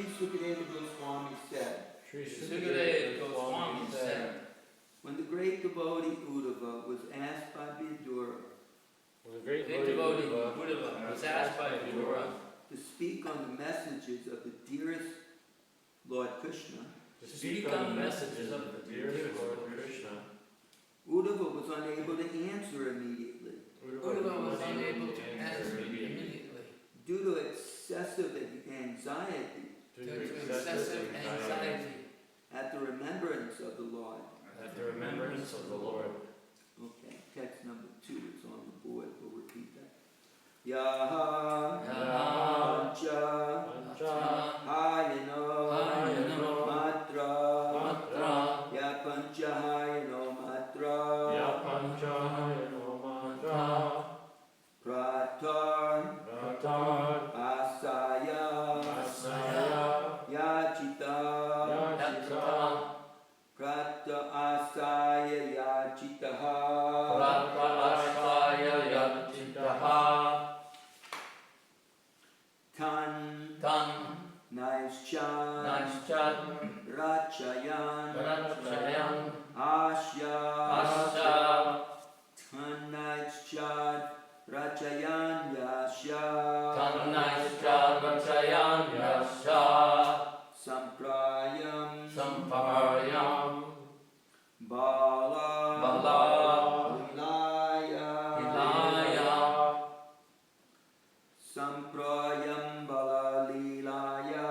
Sukadeva Goswami said, Sri Sukadeva Goswami said, when the great devotee Uddhava was asked by Vidura the great devotee Uddhava was asked by Vidura to speak on the messages of the dearest Lord Krishna, of the dearest Lord Krishna, Uddhava was unable to answer immediately due to excessive anxiety at the remembrance of the Lord. Okay, text number 2 is on the board. We'll repeat that. Yaha Pancha Hayano Matra Ya Pancha Hayano Matra Pratar Asaya Yachita Prata Asaya Yachitaha Tan Naishchan Rachayan Asya Tan Naishchan Rachayan Yasya Samprayam Bala Lilaya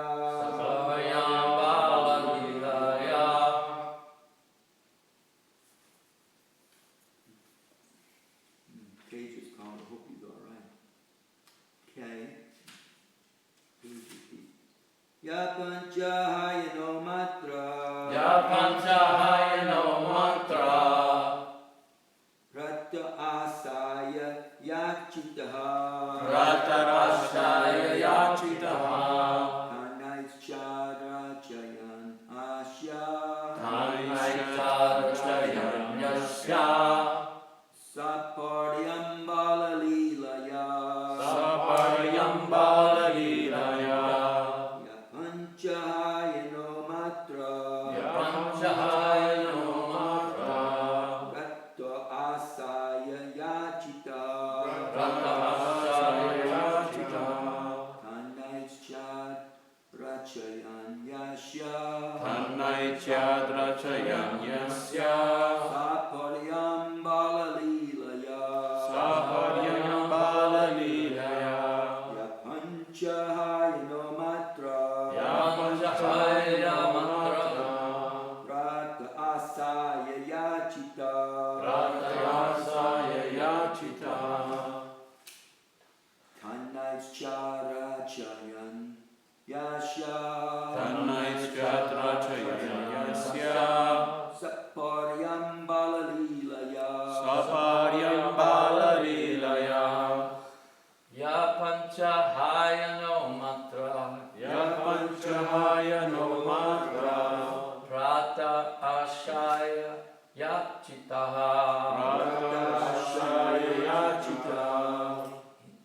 Samprayam Bala Lilaya Page is called. I hope he's alright. Okay. Please repeat. Ya Pancha Hayano Matra Rata Asaya Yachitaha Kanais Chara Chayan Asya Saparyam Bala Lilaya Ya Pancha Hayano Matra Rata Asaya Yachita Kanais Chad Rachayan Yasya Saparyam Bala Lilaya Ya Pancha Hayano Matra Rata Asaya Yachita Kanais Chara Chayan Yasya Saparyam Bala Lilaya Ya Panchahayano Matra Prata Ashaya Yachitaha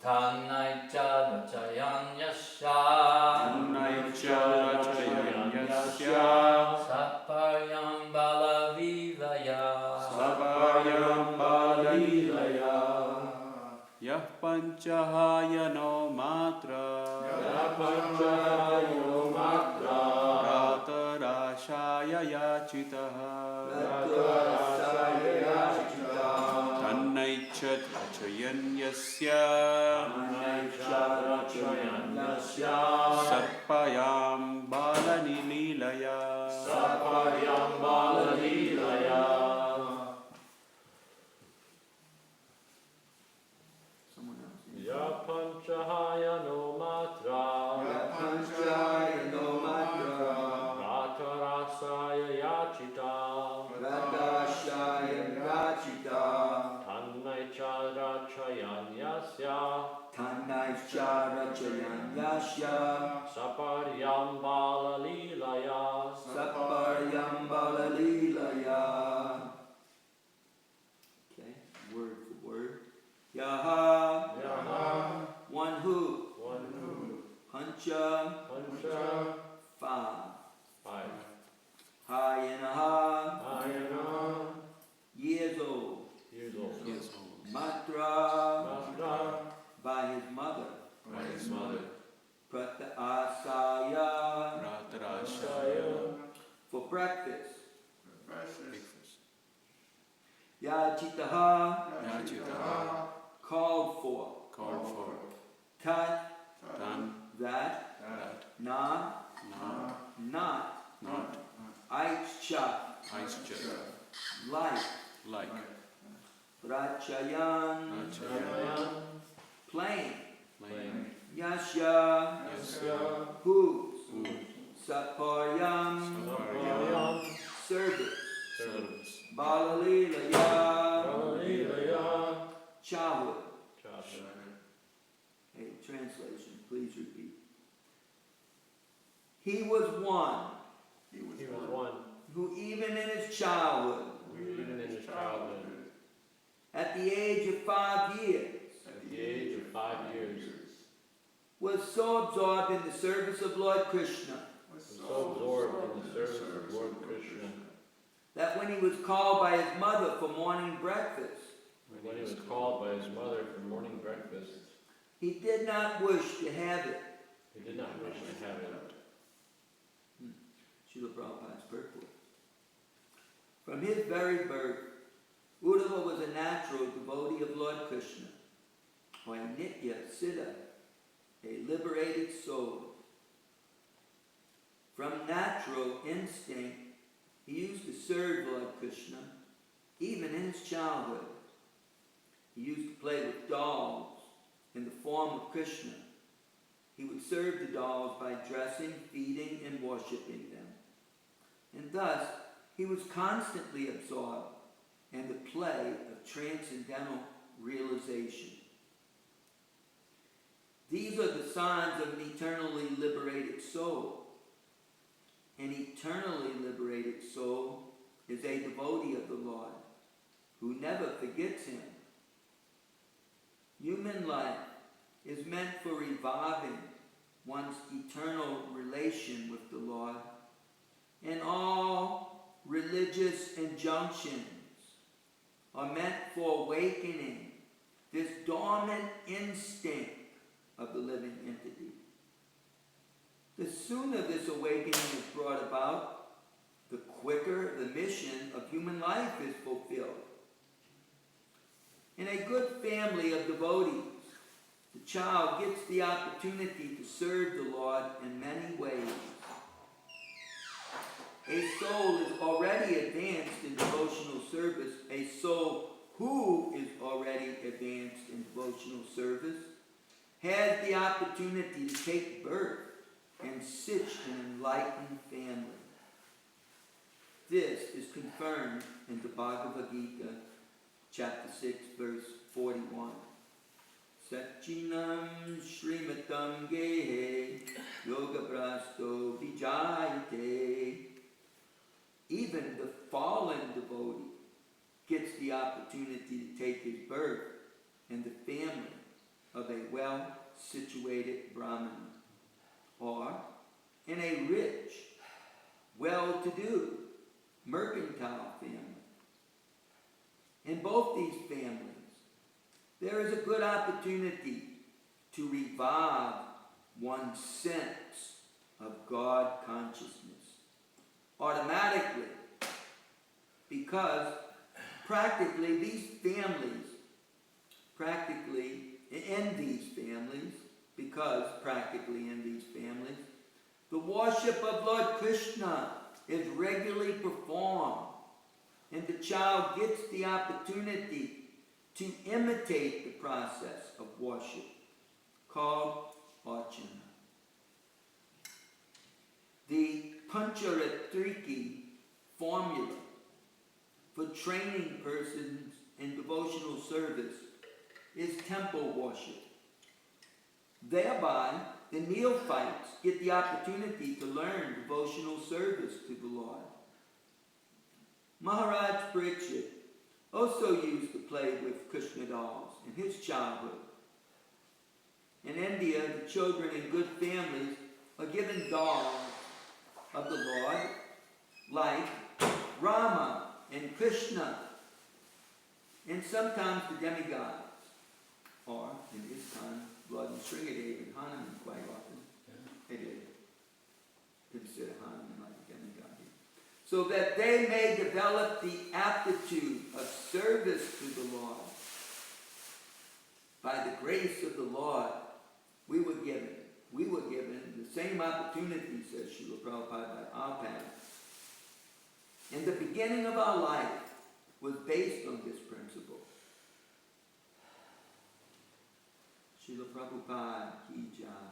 Tanai Chadachayan Yasha Sapayam Bala Vivaya Yah Panchahayano Matra Ratarashaya Yachitaha Tannaichat Achayan Yasya Sarpayam Balanililaya Someone else. Ya Panchahayano Matra Panchayano Matra Ratarasaya Yachita Radashaya Rachita Tannai Chadachayan Yasya Tanai Chara Chayan Yasya Saparyam Bala Lilaya Saparyam Bala Lilaya. Okay, word for word. Yaha One who Pancha for breakfast. Breakfast. Yachitaha, Yachitaha, called for. called for. Tat, Done, that. that, Na, not, not. not, Aicha, ice jet, like. like, Prachayan, Rachayan, plain. Plain. Yasya, Yasya, whose. who, Satparyam, Saparyam, service. Service. Balalilaya, Hallelujah. childhood. Joshua. Hey, translation, please repeat. He was one He was one who even in his childhood, who, even in his childhood, at the age of 5 years, at the age of 5 years, was so absorbed in the service of Lord Krishna was so absorbed in the service of Lord Krishna that when he was called by his mother for morning breakfast, when he was called by his mother for morning breakfast, he did not wish to have it. he did not wish to have it. Srila Prabhupada's purport. From his very birth, Uddhava was a natural devotee of Lord Krishna, or a nitya siddha, a liberated soul. From natural instinct, he used to serve Lord Krishna, even in his childhood. He used to play with dolls in the form of Krishna. He would serve the dolls by dressing, feeding, and worshipping them. And thus, he was constantly absorbed in the play of transcendental realization. These are the signs of an eternally liberated soul. An eternally liberated soul is a devotee of the Lord who never forgets him. Human life is meant for reviving one's eternal relation with the Lord, and all religious injunctions are meant for awakening this dormant instinct of the living entity. The sooner this awakening is brought about, the quicker the mission of human life is fulfilled. In a good family of devotees, the child gets the opportunity to serve the Lord in many ways. A soul is already advanced in devotional service. A soul who is already advanced in devotional service has the opportunity to take birth in such an enlightened family. This is confirmed in the Bhagavad Gita, chapter 6, verse 41. Satchinam Srimatam Gehe Yoga Prasto Vijayate. Even the fallen devotee gets the opportunity to take his birth in the family of a well-situated Brahmin, or in a rich, well-to-do, mercantile family. In both these families, there is a good opportunity to revive one's sense of God consciousness automatically, because practically in these families, the worship of Lord Krishna is regularly performed, and the child gets the opportunity to imitate the process of worship called archana. The Pancharatriki formula for training persons in devotional service is temple worship. Thereby, the neophytes get the opportunity to learn devotional service to the Lord. Maharaj Parikshit also used to play with Krishna dolls in his childhood. In India, the children in good families are given dolls of the Lord, like Rama and Krishna, and sometimes the demigods, or in his time, Lord Sringadev and Hanuman quite often. They did consider Hanuman like a demigod. so that they may develop the aptitude of service to the Lord. By the grace of the Lord, we were given the same opportunity, says Srila Prabhupada, by our parents. And the beginning of our life was based on this principle. Srila Prabhupada ki jai.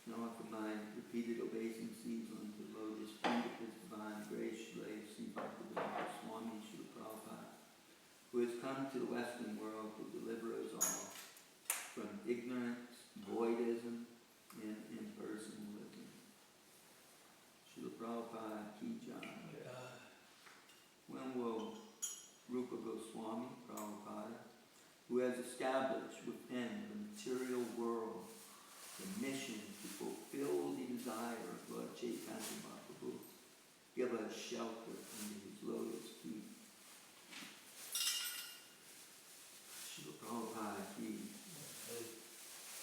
Now offer my repeated obeisances unto the lotus feet of His divine grace, Srila Sri Bhaktivedanta Swami Srila Prabhupada, who has come to the Western world to deliver us all from ignorance, voidism, and impersonalism. Srila Prabhupada ki jai. When will Rupa Goswami Prabhupada, who has established within the material world the mission to fulfill the desire of Lord Chaitanya Mahaprabhu, give us shelter under His lotus feet? Srila Prabhupada ki.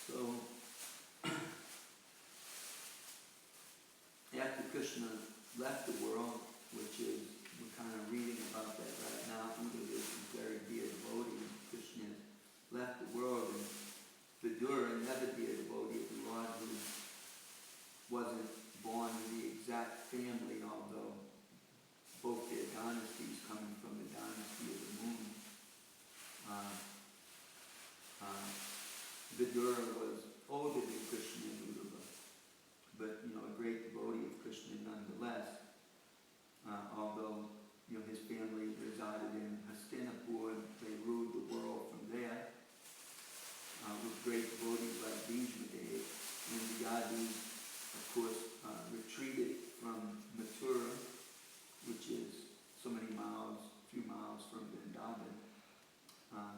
So, after Krishna left the world, which is, we're kind of reading about that right now, Uddhava is very dear devotee, and Krishna left the world, and Vidura, another dear devotee of the Lord, who wasn't born in the exact family, although both their dynasties coming from the dynasty of the moon. Vidura was older than Krishna and Uddhava, but a great devotee of Krishna nonetheless. Although his family resided in Hastinapur, they ruled the world from there. With great devotees like Bhishmadev, and the Yadus, of course, retreated from Mathura, which is so many miles, few miles from Vrindavan,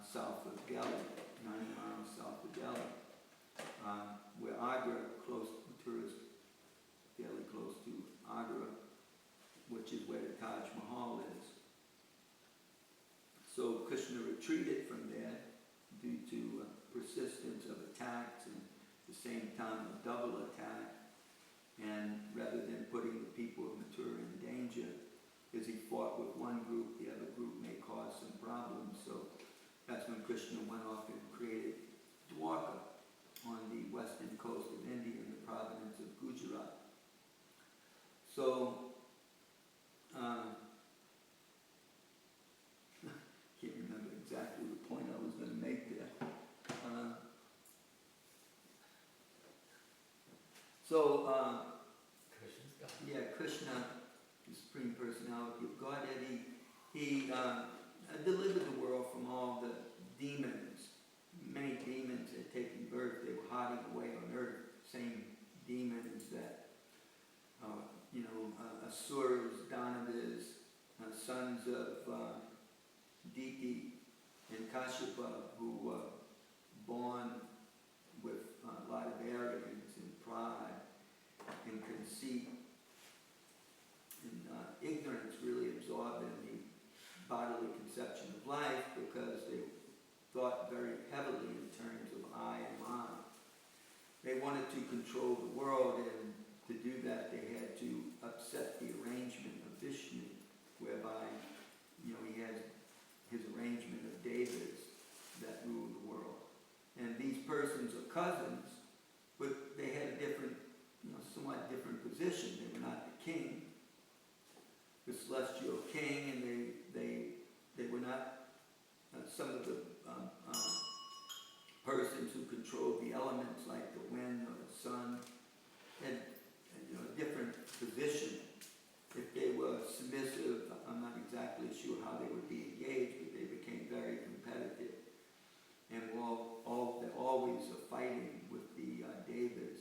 south of Delhi, 90 miles south of Delhi, where Agra, Mathura is fairly close to Agra, which is where the Taj Mahal is. So Krishna retreated from there due to persistence of attacks and at the same time a double attack. And rather than putting the people of Mathura in danger, as he fought with one group, the other group may cause some problems. So that's when Krishna went off and created Dwarka on the western coast of India in the province of Gujarat. So, can't remember exactly the point I was going to make there. Krishna, the Supreme Personality of Godhead, he delivered the world from all the demons. Many demons had taken birth. They were hiding away on earth. Same demons that, Asuras, Danavas, sons of Diti and Kashyapa, who were born with a lot of arrogance and pride and conceit and ignorance, really absorbed in the bodily conception of life, because they thought very heavily in terms of I and mine. They wanted to control the world, and to do that they had to upset the arrangement of Vishnu, whereby he has his arrangement of devas that rule the world. And these persons are cousins, but they had a different, somewhat different position. They were not the king, the celestial king, and they were not some of the persons who controlled the elements like the wind or the sun had a different position. If they were submissive, I'm not exactly sure how they would be engaged, but they became very competitive. And they're always fighting with the devas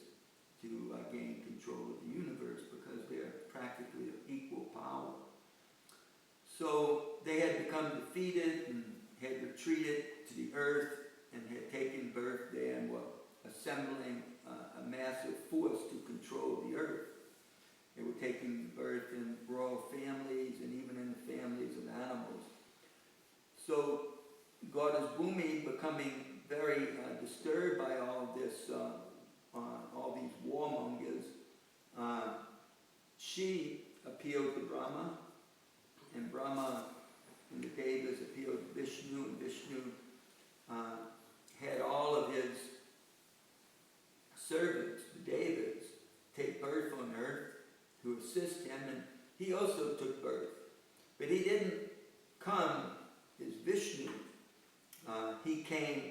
to gain control of the universe, because they're practically of equal power. So they had become defeated and had retreated to the earth and had taken birth there and were assembling a massive force to control the earth. They were taking birth in royal families and even in the families of animals. So Goddess Bhumi, becoming very disturbed by all this, all these warmongers, servants, the Davids, take birth on earth to assist him, and he also took birth. But he didn't come as Vishnu. He came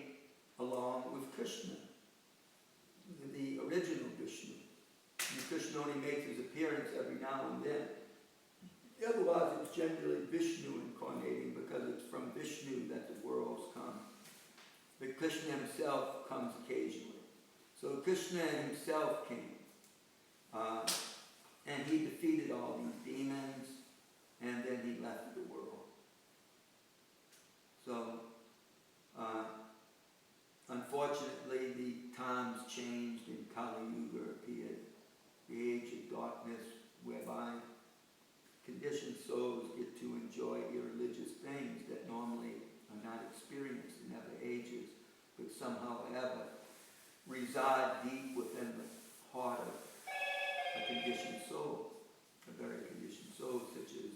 along with Krishna, the original Vishnu. And Krishna only makes his appearance every now and then. Otherwise, it's generally Vishnu incarnating, because it's from Vishnu that the worlds come. But Krishna himself comes occasionally. So Krishna himself came. And he defeated all these demons, and then he left the world. So, unfortunately, the times changed and Kali Yuga appeared, the age of darkness, whereby conditioned souls get to enjoy irreligious things that normally are not experienced in other ages, but somehow ever reside deep within the heart of a conditioned soul, a very conditioned soul, such as,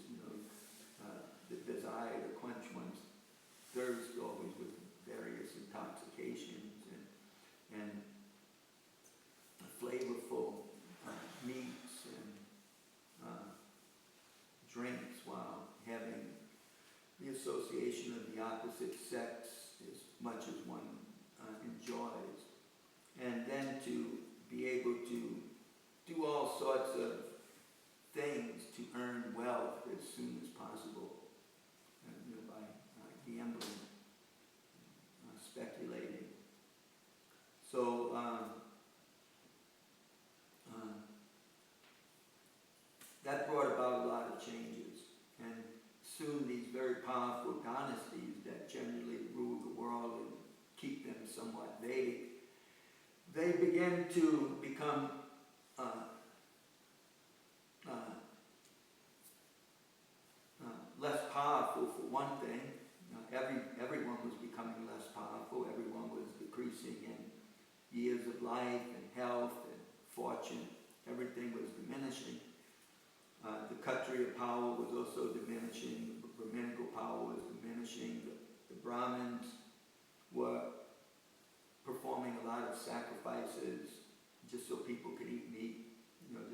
the desire to quench one's thirst always with various intoxications and flavorful meats and drinks, while having the association of the opposite sex as much as one enjoys. And then to be able to do all sorts of things to earn wealth as soon as possible, by gambling, speculating. So that brought about a lot of changes, and soon these very powerful dynasties that generally rule the world and keep them somewhat Vedic, they begin to become less powerful, for one thing. Everyone was becoming less powerful. Everyone was decreasing in years of life and health and fortune. Everything was diminishing. The Kshatriya power was also diminishing. The Brahminical power was diminishing. The Brahmins were performing a lot of sacrifices just so people could eat meat,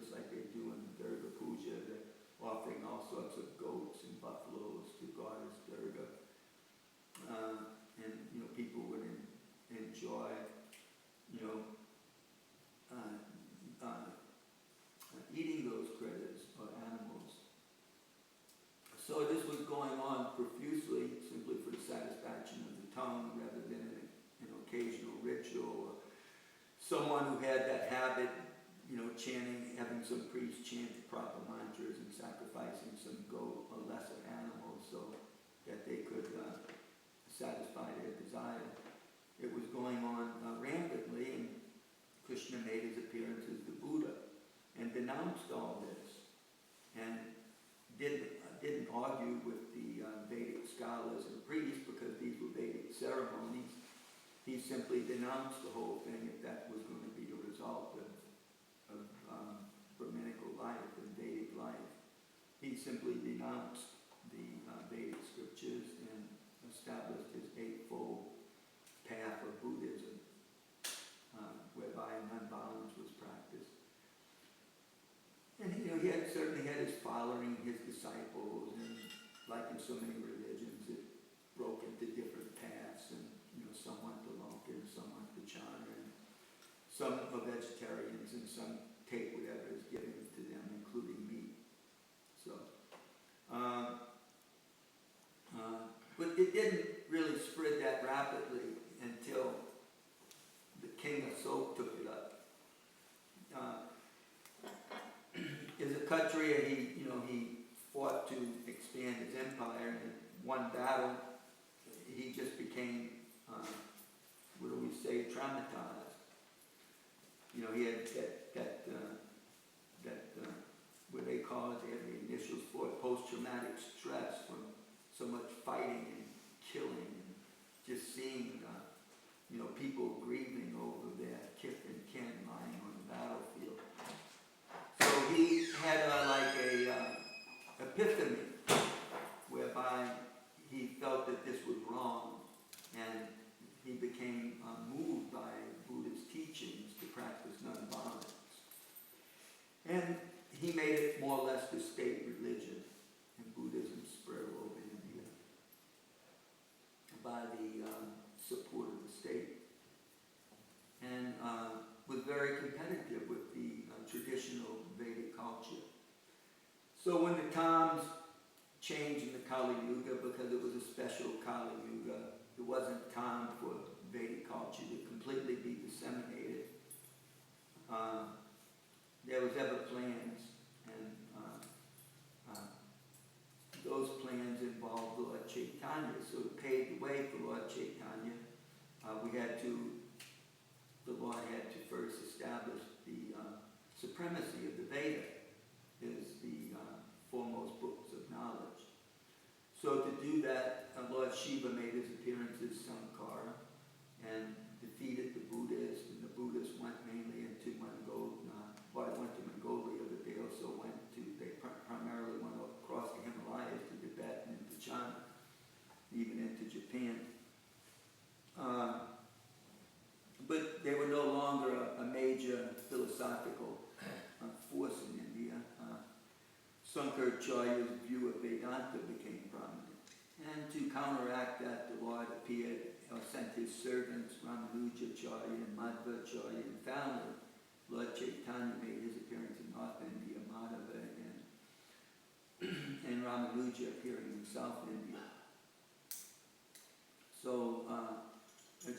just like they do in the Durga Puja. They're offering all sorts of goats and buffaloes to Goddess Durga. And people would enjoy, eating those critters or animals. So this was going on profusely, simply for the satisfaction of the tongue, rather than an occasional ritual, or someone who had that habit, chanting, having some priest chant the proper mantras and sacrificing some goat or lesser animals so that they could satisfy their desire. It was going on rampantly, and Krishna made his appearance as the Buddha and denounced all this, and didn't argue with the Vedic scholars and priests, because these were Vedic ceremonies. He simply denounced the whole thing if that was going to be a result of Brahminical life and Vedic life. He simply denounced the Vedic scriptures and established his eightfold path of Buddhism, whereby non-violence was practiced. And he certainly had his following, his disciples, and like in so many religions, it broke into different paths, and some went to Loka, some went to China, and some are vegetarians, and some take whatever is given to them, including meat. So, but it didn't really spread that rapidly until the king of Sok took it up. As a Kshatriya, he fought to expand his empire, and in one battle, he just became, traumatized. He had what they call it, they have the initials for it, post-traumatic stress from so much fighting and killing, and just seeing, people grieving over their kith and kin lying on the battlefield. So he had a epiphany, whereby he felt that this was wrong, and he became moved by Buddha's teachings to practice non he made it more or less the state religion, and Buddhism spread all over India by the support of the state, and was very competitive with the traditional Vedic culture. So when the times changed in the Kali Yuga, because it was a special Kali Yuga, it wasn't time for Vedic culture to completely be disseminated. There was ever plans, and those plans involved Lord Chaitanya. So to pave the way for Lord Chaitanya, the Lord had to first establish the supremacy of the Veda as the foremost books of knowledge. So to do that, Lord Shiva made his appearance as Sankara and defeated the Buddhists, and the Buddhists went mainly into Mongolia, went to Mongolia, but they also primarily went across the Himalayas to Tibet and into China, even into Japan. But they were no longer a major philosophical force in India. Sankaracharya's view of Vedanta became prominent. And to counteract that, the Lord sent his servants, Ramanujacharya and Madhvacharya, and finally, Lord Chaitanya made his appearance in North India, Madhava, and Ramanuja appearing in South India. So,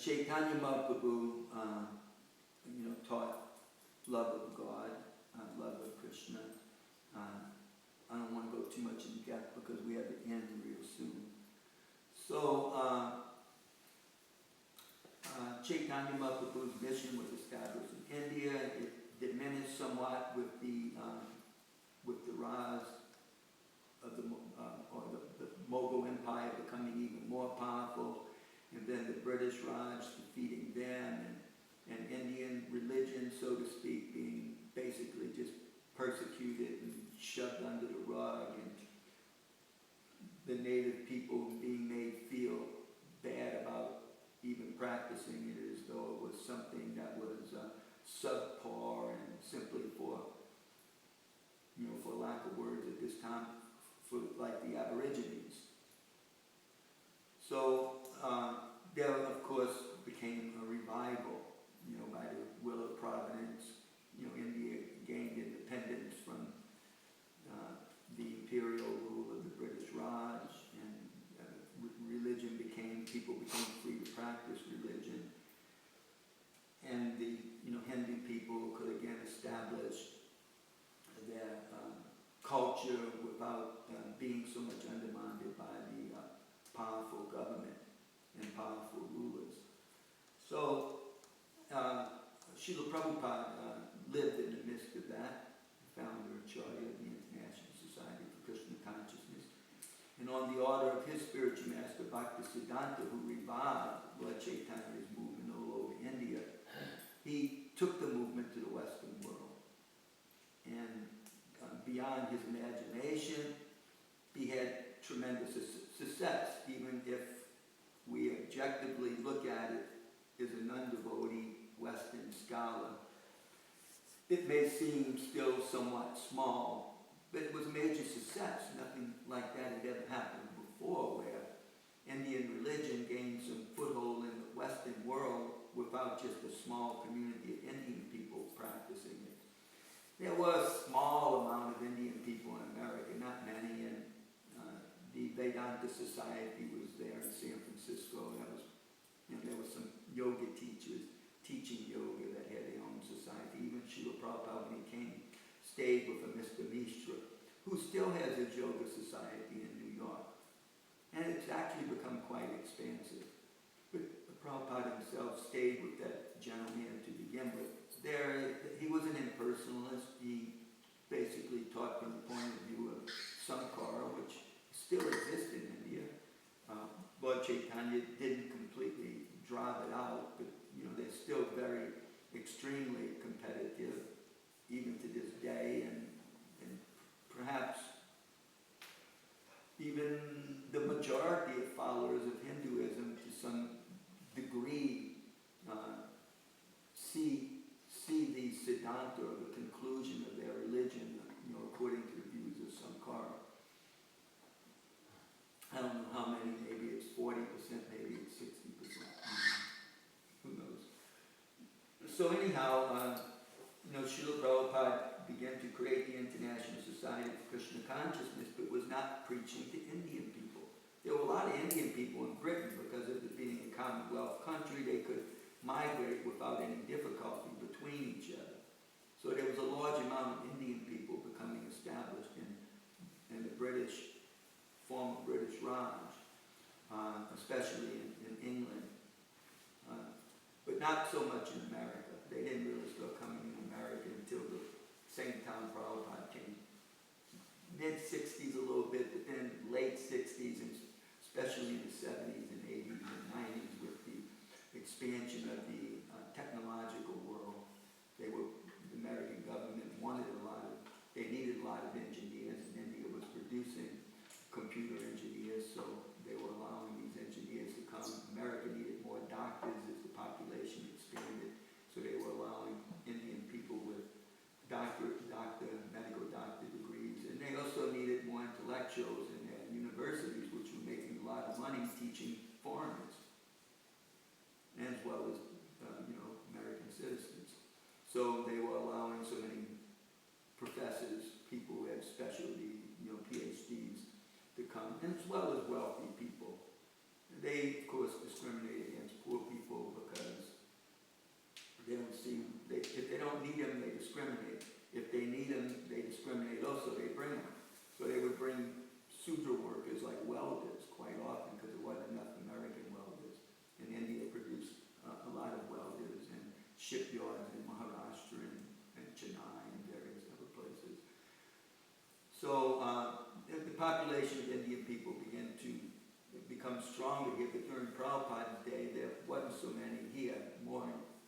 Chaitanya Mahaprabhu, taught love of God, love of Krishna. I don't want to go too much in depth because we have to end real soon. So, Chaitanya Mahaprabhu's mission was established in India. It diminished somewhat with the rise of the Mughal Empire becoming even more powerful, and then the British Raj defeating them, and Indian religion, so to speak, being basically just persecuted and shoved under the rug, and the native people being made feel bad about even practicing it, as though it was something that was subpar and simply for lack of words at this time, for like the Aborigines. So there, of course, became a revival, by the will of Providence. India gained independence from the imperial rule of the British Raj, and people became free to practice religion. And the Hindu people could again establish their culture without being so much undermined by the powerful government and powerful rulers. So Srila Prabhupada lived in the midst of that, founder and charter of the International Society for Krishna Consciousness. And on the order of his spiritual master, Bhaktisiddhanta, who revived Lord Chaitanya's movement all over India, he took the movement to the Western world. And beyond his imagination, he had tremendous success, even if we objectively look at it as a non-devotee Western scholar. It may seem still somewhat small, but it was a major success. Nothing like that had ever happened before, where Indian religion gained some foothold in the Western world without just a small community of Indian people practicing it. There was a small amount of Indian people in America, not many, and the Vedanta Society was there in San Francisco. There was some yoga teachers teaching yoga that had their own society. Even Srila Prabhupada, when he came, stayed with a Mr. Mishra, who still has his yoga society in New York. And it's actually become quite expansive. But Prabhupada himself stayed with that gentleman to begin with. He was an impersonalist. He basically taught from the point of view of Sankara, which still exists in India. Lord Chaitanya didn't completely drive it out, but they're still very extremely competitive, even to this day, and perhaps even the majority of followers of Hinduism, to some degree, see the Siddhanta, or the conclusion of their religion, according to the views of Sankara. I don't know how many, maybe it's 40%, maybe it's 60%. Who knows? So anyhow, Srila Prabhupada began to create the International Society of Krishna Consciousness, but was not preaching to Indian people. There were a lot of Indian people in Britain because of it being a Commonwealth country. They could migrate without any difficulty between each other. So there was a large amount of Indian people becoming established in the former British Raj, especially in England, but not so much in America. They didn't really start coming in America until the same time Prabhupada came. Mid-60s a little bit, but then late 60s, and especially in the 70s and 80s and 90s with the expansion of the technological world. The American government they needed a lot of engineers, and India was producing computer engineers, so they were allowing these engineers to come. America needed more doctors as the population expanded, so they were allowing Indian people with medical doctor degrees, and they also needed more intellectuals in their universities, which were making a lot of money teaching foreigners, as well as American citizens. So they were allowing so many professors, people who had specialty, PhDs, to come, as well as wealthy people. They, of course, discriminate against poor people because they don't see, if they don't need them, they discriminate. If they need them, they discriminate also, they bring them. So they would bring Sudra workers like welders quite often because there wasn't enough American welders. And India produced a lot of welders and shipyards in Maharashtra and Chennai and various other places. So the population of Indian people began to become stronger here, but during Prabhupada's day there wasn't so many here, more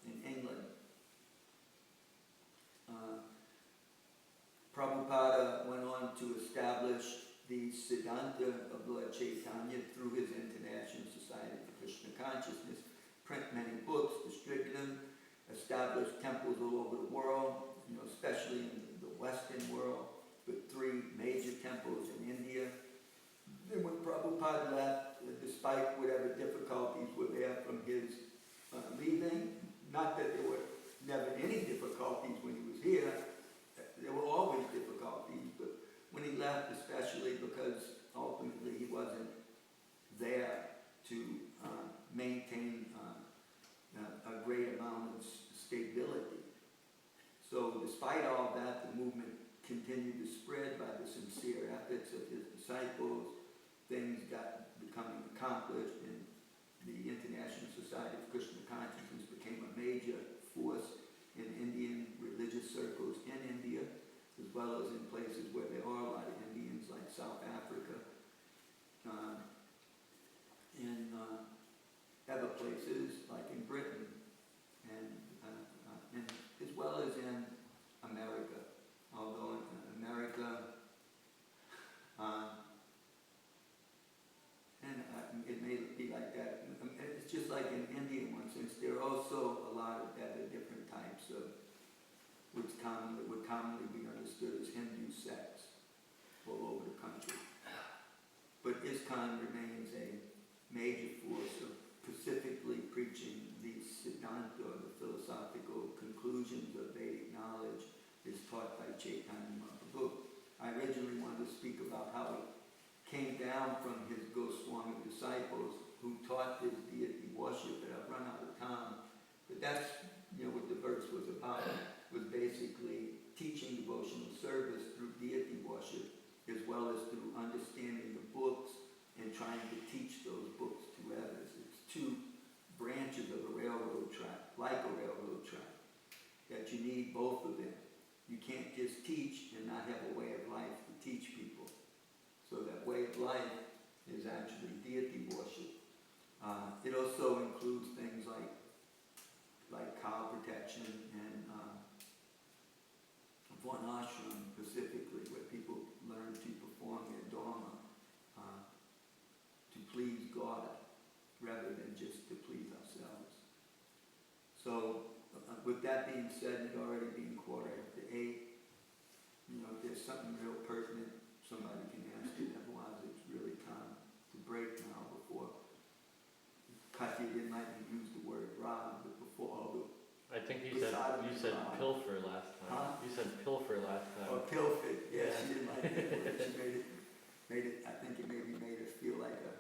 in England. Prabhupada went on to establish the Siddhanta of Lord Chaitanya through his International Society for Krishna Consciousness, print many books, distribute them, establish temples all over the world, especially in the Western world, with 3 major temples in India. Then when Prabhupada left, despite whatever difficulties were there from his leaving, not that there were never any difficulties when he was here, there were always difficulties, but when he left, especially because ultimately he wasn't there to maintain a great amount of stability. So despite all that, the movement continued to spread by the sincere efforts of his disciples. Things got becoming accomplished, and the International Society of Krishna Consciousness became a major force in Indian religious circles in India, as well as in places where there are a lot of Indians, like South Africa, and other places like in Britain, and as well as in America. Although in America, it may be like that. It's just like in India, in one sense, there are also a lot of other different types of would commonly be understood as Hindu sects all over the country. But ISKCON remains a major force of specifically preaching the Siddhanta, or the philosophical conclusions of Vedic knowledge, is taught by Chaitanya Mahaprabhu. I originally wanted to speak about how he came down from his Goswami disciples who taught his deity worship, but I've run out of time. But that's what the verse was about, was basically teaching devotional service through deity worship, as well as through understanding the books and trying to teach those books to others. It's 2 branches of a railroad track, like a railroad track, that you need both of them. You can't just teach and not have a way of life to teach people. So that way of life is actually deity worship. It also includes things like cow protection and varnashram specifically, where people learn to perform their dharma to please God rather than just to please ourselves. So with that being said, it already being 7:15, if there's something real pertinent, somebody can ask it. Otherwise, it's really time to break now before. Katya didn't like me use the word rob, but before all the I think you said pilfer last time. Huh? You said pilfer last time. or pilfered, yeah, Yeah. she didn't like that word. She made it. I think it maybe made her feel like a